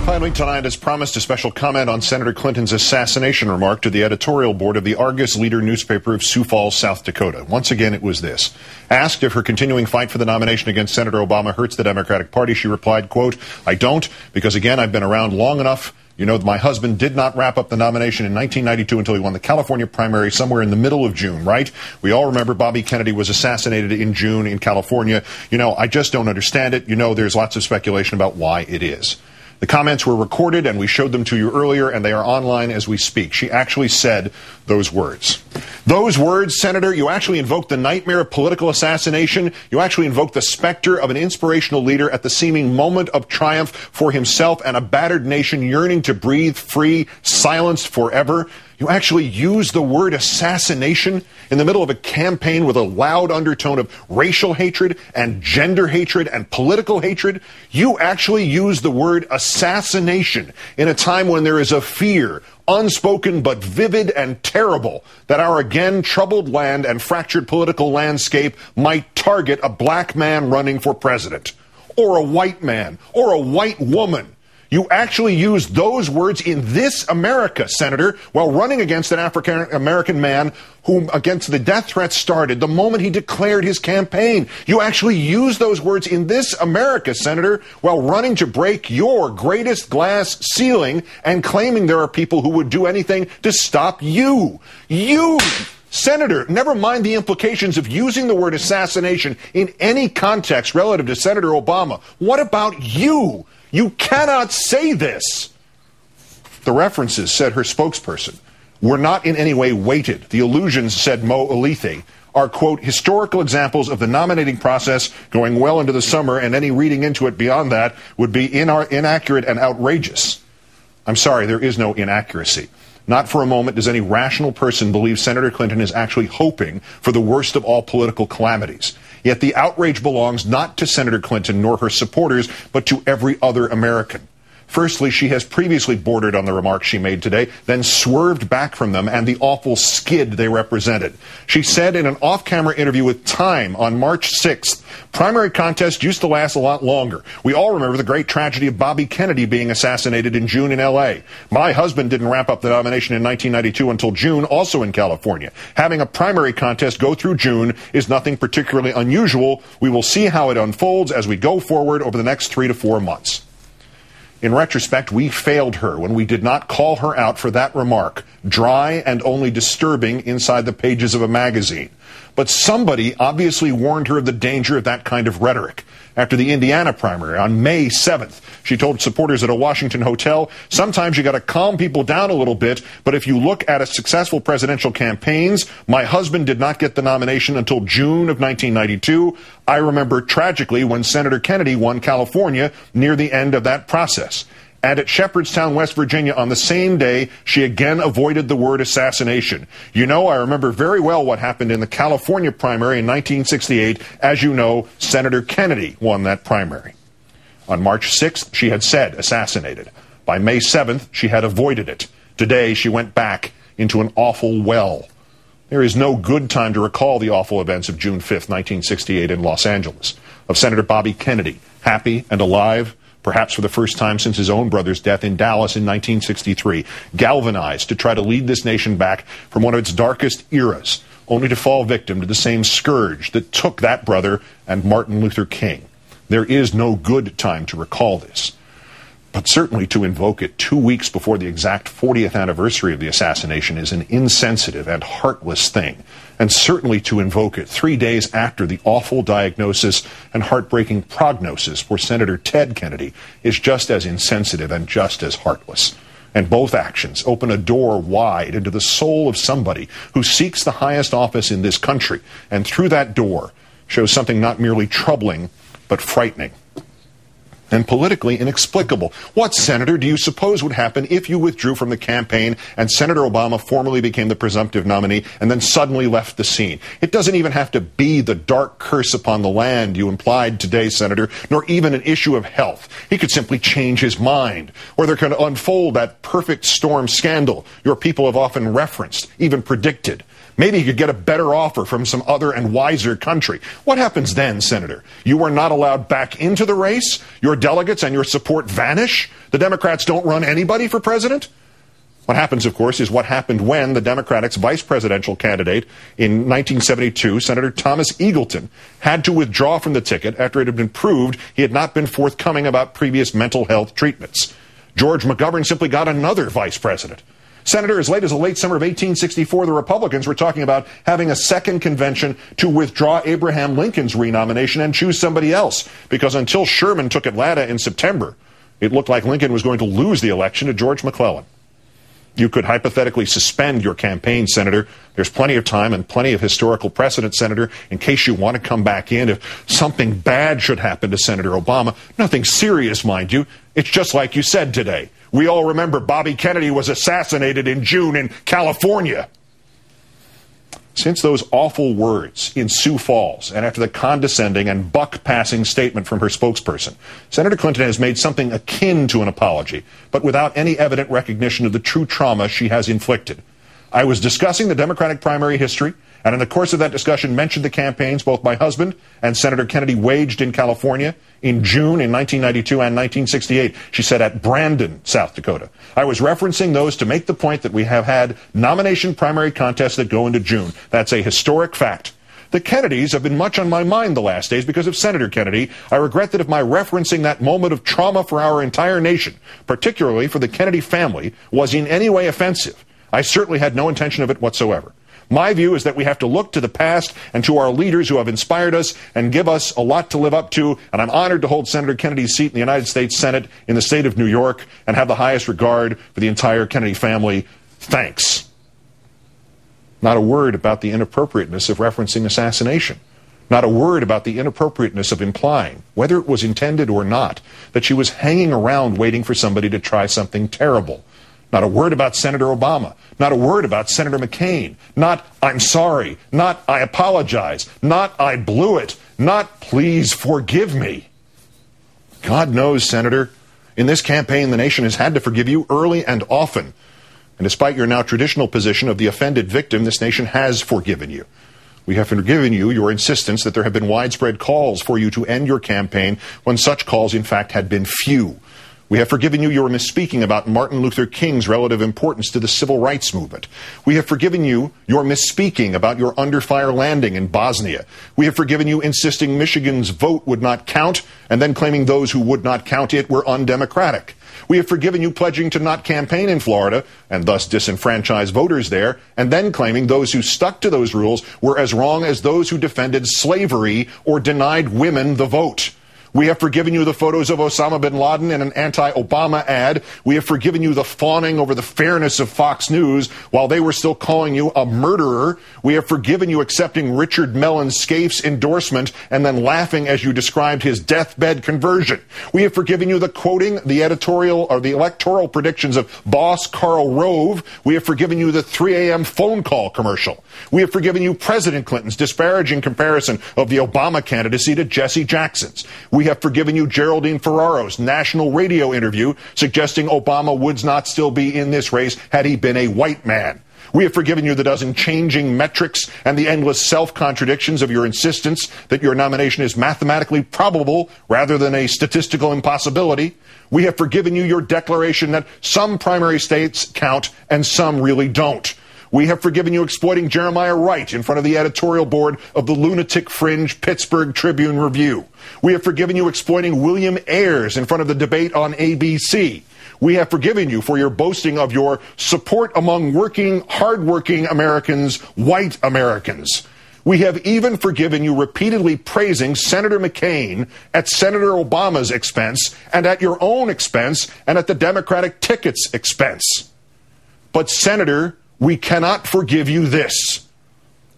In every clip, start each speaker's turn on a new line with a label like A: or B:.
A: Finally tonight, as promised, a special comment on Senator Clinton's assassination remark to the editorial board of the Argus Leader newspaper of Sioux Falls, South Dakota. Once again, it was this. Asked if her continuing fight for the nomination against Senator Obama hurts the Democratic Party, she replied, quote, "I don't, because again, I've been around long enough. You know, my husband did not wrap up the nomination in 1992 until he won the California primary somewhere in the middle of June, right? We all remember Bobby Kennedy was assassinated in June in California. You know, I just don't understand it. You know, there's lots of speculation about why it is." The comments were recorded, and we showed them to you earlier, and they are online as we speak. She actually said those words. Those words, Senator, you actually invoked the nightmare of political assassination. You actually invoked the specter of an inspirational leader at the seeming moment of triumph for himself and a battered nation yearning to breathe free, silenced forever. You actually used the word assassination in the middle of a campaign with a loud undertone of racial hatred and gender hatred and political hatred. You actually used the word assassination in a time when there is a fear, unspoken but vivid and terrible, that our again troubled land and fractured political landscape might target a black man running for president, or a white man, or a white woman. You actually used those words in this America, Senator, while running against an African-American man whom against the death threat started the moment he declared his campaign. You actually used those words in this America, Senator, while running to break your greatest glass ceiling and claiming there are people who would do anything to stop you. You, Senator, never mind the implications of using the word assassination in any context relative to Senator Obama. What about you? You cannot say this. The references, said her spokesperson, were not in any way weighted. The allusions, said Mo Elithe, are, quote, historical examples of the nominating process going well into the summer, and any reading into it beyond that would be inaccurate and outrageous. I'm sorry, there is no inaccuracy. Not for a moment does any rational person believe Senator Clinton is actually hoping for the worst of all political calamities. Yet the outrage belongs not to Senator Clinton nor her supporters, but to every other American. Firstly, she has previously bordered on the remarks she made today, then swerved back from them and the awful skid they represented. She said in an off-camera interview with Time on March 6th, primary contests used to last a lot longer. We all remember the great tragedy of Bobby Kennedy being assassinated in June in L.A. My husband didn't wrap up the nomination in 1992 until June, also in California. Having a primary contest go through June is nothing particularly unusual. We will see how it unfolds as we go forward over the next 3 to 4 months. In retrospect, we failed her when we did not call her out for that remark, dry and only disturbing inside the pages of a magazine. But somebody obviously warned her of the danger of that kind of rhetoric. After the Indiana primary on May 7th, she told supporters at a Washington hotel, sometimes you got to calm people down a little bit, but if you look at a successful presidential campaigns, my husband did not get the nomination until June of 1992. I remember tragically when Senator Kennedy won California near the end of that process. And at Shepherdstown, West Virginia, on the same day, she again avoided the word assassination. You know, I remember very well what happened in the California primary in 1968. As you know, Senator Kennedy won that primary. On March 6th, she had said assassinated. By May 7th, she had avoided it. Today, she went back into an awful well. There is no good time to recall the awful events of June 5th, 1968 in Los Angeles, of Senator Bobby Kennedy, happy and alive, perhaps for the first time since his own brother's death in Dallas in 1963, galvanized to try to lead this nation back from one of its darkest eras, only to fall victim to the same scourge that took that brother and Martin Luther King. There is no good time to recall this, but certainly to invoke it 2 weeks before the exact 40th anniversary of the assassination is an insensitive and heartless thing. And certainly to invoke it 3 days after the awful diagnosis and heartbreaking prognosis for Senator Ted Kennedy is just as insensitive and just as heartless. And both actions open a door wide into the soul of somebody who seeks the highest office in this country, and through that door shows something not merely troubling, but frightening and politically inexplicable. What, Senator, do you suppose would happen if you withdrew from the campaign and Senator Obama formally became the presumptive nominee and then suddenly left the scene? It doesn't even have to be the dark curse upon the land you implied today, Senator, nor even an issue of health. He could simply change his mind, or there could unfold that perfect storm scandal your people have often referenced, even predicted. Maybe he could get a better offer from some other and wiser country. What happens then, Senator? You are not allowed back into the race? Your delegates and your support vanish? The Democrats don't run anybody for president? What happens, of course, is what happened when the Democrats' vice presidential candidate in 1972, Senator Thomas Eagleton, had to withdraw from the ticket after it had been proved he had not been forthcoming about previous mental health treatments. George McGovern simply got another vice president. Senator, as late as the late summer of 1864, the Republicans were talking about having a second convention to withdraw Abraham Lincoln's renomination and choose somebody else, because until Sherman took Atlanta in September, it looked like Lincoln was going to lose the election to George McClellan. You could hypothetically suspend your campaign, Senator. There's plenty of time and plenty of historical precedent, Senator, in case you want to come back in. If something bad should happen to Senator Obama, nothing serious, mind you. It's just like you said today. We all remember Bobby Kennedy was assassinated in June in California. Since those awful words in Sioux Falls and after the condescending and buck-passing statement from her spokesperson, Senator Clinton has made something akin to an apology, but without any evident recognition of the true trauma she has inflicted. I was discussing the Democratic primary history, and in the course of that discussion mentioned the campaigns both my husband and Senator Kennedy waged in California in June in 1992 and 1968, she said, at Brandon, South Dakota. I was referencing those to make the point that we have had nomination primary contests that go into June. That's a historic fact. The Kennedys have been much on my mind the last days because of Senator Kennedy. I regret that if my referencing that moment of trauma for our entire nation, particularly for the Kennedy family, was in any way offensive. I certainly had no intention of it whatsoever. My view is that we have to look to the past and to our leaders who have inspired us and give us a lot to live up to, and I'm honored to hold Senator Kennedy's seat in the United States Senate in the state of New York and have the highest regard for the entire Kennedy family. Thanks. Not a word about the inappropriateness of referencing assassination. Not a word about the inappropriateness of implying, whether it was intended or not, that she was hanging around waiting for somebody to try something terrible. Not a word about Senator Obama. Not a word about Senator McCain. Not, I'm sorry. Not, I apologize. Not, I blew it. Not, please forgive me. God knows, Senator, in this campaign, the nation has had to forgive you early and often. And despite your now traditional position of the offended victim, this nation has forgiven you. We have forgiven you your insistence that there have been widespread calls for you to end your campaign when such calls, in fact, had been few. We have forgiven you your misspeaking about Martin Luther King's relative importance to the civil rights movement. We have forgiven you your misspeaking about your under-fire landing in Bosnia. We have forgiven you insisting Michigan's vote would not count and then claiming those who would not count it were undemocratic. We have forgiven you pledging to not campaign in Florida and thus disenfranchise voters there, and then claiming those who stuck to those rules were as wrong as those who defended slavery or denied women the vote. We have forgiven you the photos of Osama bin Laden in an anti-Obama ad. We have forgiven you the fawning over the fairness of Fox News while they were still calling you a murderer. We have forgiven you accepting Richard Mellon Scaife's endorsement and then laughing as you described his deathbed conversion. We have forgiven you the quoting the editorial or the electoral predictions of boss Karl Rove. We have forgiven you the 3 a.m. phone call commercial. We have forgiven you President Clinton's disparaging comparison of the Obama candidacy to Jesse Jackson's. We have forgiven you Geraldine Ferraro's national radio interview suggesting Obama would not still be in this race had he been a white man. We have forgiven you the dozen changing metrics and the endless self-contradictions of your insistence that your nomination is mathematically probable rather than a statistical impossibility. We have forgiven you your declaration that some primary states count and some really don't. We have forgiven you exploiting Jeremiah Wright in front of the editorial board of the lunatic fringe Pittsburgh Tribune Review. We have forgiven you exploiting William Ayers in front of the debate on ABC. We have forgiven you for your boasting of your support among working, hardworking Americans, white Americans. We have even forgiven you repeatedly praising Senator McCain at Senator Obama's expense and at your own expense and at the Democratic ticket's expense. But, Senator, we cannot forgive you this.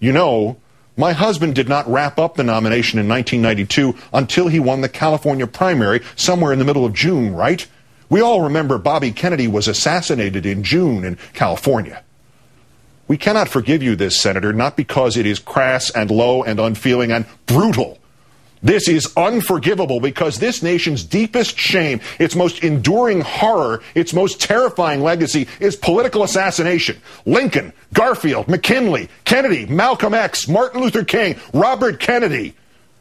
A: You know, my husband did not wrap up the nomination in 1992 until he won the California primary somewhere in the middle of June, right? We all remember Bobby Kennedy was assassinated in June in California. We cannot forgive you this, Senator, not because it is crass and low and unfeeling and brutal, This is unforgivable because this nation's deepest shame, its most enduring horror, its most terrifying legacy is political assassination. Lincoln, Garfield, McKinley, Kennedy, Malcolm X, Martin Luther King, Robert Kennedy.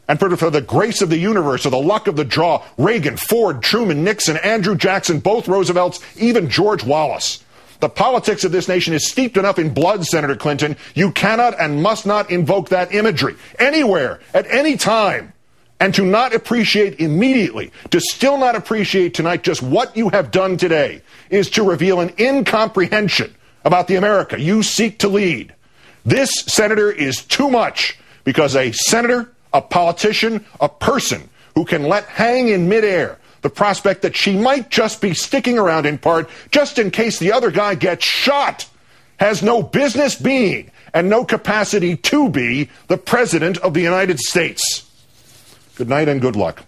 A: And for the grace of the universe or the luck of the draw, Reagan, Ford, Truman, Nixon, Andrew Jackson, both Roosevelts, even George Wallace. The politics of this nation is steeped enough in blood, Senator Clinton. You cannot and must not invoke that imagery anywhere, at any time. And to not appreciate immediately, to still not appreciate tonight just what you have done today, is to reveal an incomprehension about the America you seek to lead. This, Senator, is too much because a senator, a politician, a person who can let hang in midair the prospect that she might just be sticking around in part just in case the other guy gets shot, has no business being and no capacity to be the President of the United States. Good night and good luck.